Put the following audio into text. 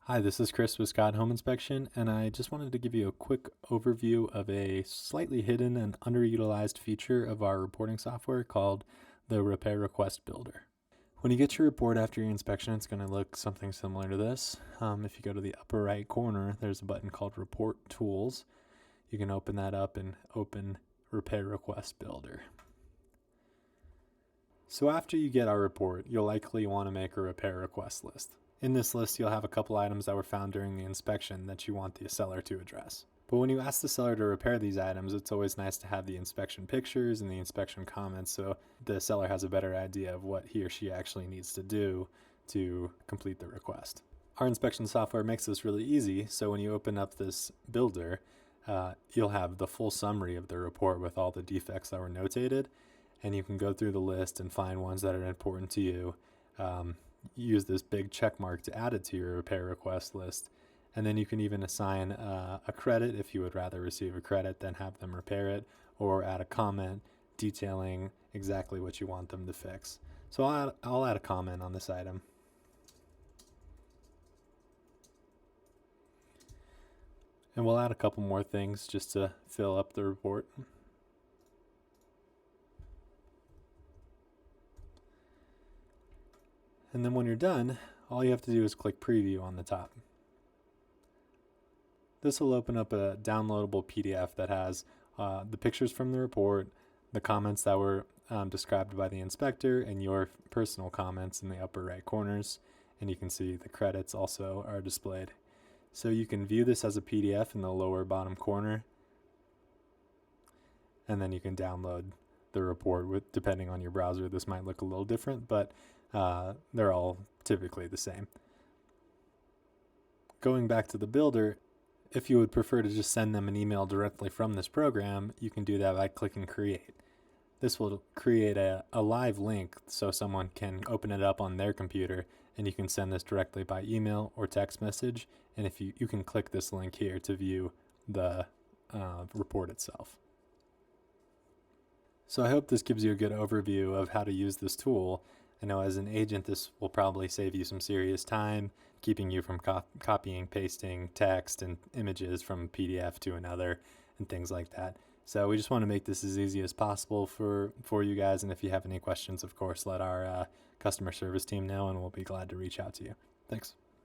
Hi, this is Chris with Scott Home Inspection, and I just wanted to give you a quick overview of a slightly hidden and underutilized feature of our reporting software called the Repair Request Builder. When you get your report after your inspection, it's going to look something similar to this. If you go to the upper right corner, there's a button called Report Tools. You can open that up and open Repair Request Builder. So after you get our report, you'll likely want to make a repair request list. In this list, you'll have a couple items that were found during the inspection that you want the seller to address. But when you ask the seller to repair these items, it's always nice to have the inspection pictures and the inspection comments so the seller has a better idea of what he or she actually needs to do to complete the request. Our inspection software makes this really easy, so when you open up this builder, you'll have the full summary of the report with all the defects that were notated, and you can go through the list and find ones that are important to you. Use this big check mark to add it to your repair request list. And then you can even assign a credit if you would rather receive a credit than have them repair it, or add a comment detailing exactly what you want them to fix. So I'll add a comment on this item. And we'll add a couple more things just to fill up the report. And then when you're done, all you have to do is click preview on the top. This will open up a downloadable PDF that has the pictures from the report, the comments that were described by the inspector, and your personal comments in the upper right corners. And you can see the credits also are displayed. So you can view this as a PDF in the lower bottom corner, and then you can download the report depending on your browser. This might look a little different, but they're all typically the same. Going back to the builder, if you would prefer to just send them an email directly from this program, you can do that by clicking create. This will create a live link so someone can open it up on their computer, and you can send this directly by email or text message. And if you can click this link here to view the report itself. So I hope this gives you a good overview of how to use this tool. I know as an agent, this will probably save you some serious time, keeping you from copying, pasting text and images from PDF to another and things like that. So we just want to make this as easy as possible for you guys. And if you have any questions, of course, let our customer service team know, and we'll be glad to reach out to you. Thanks.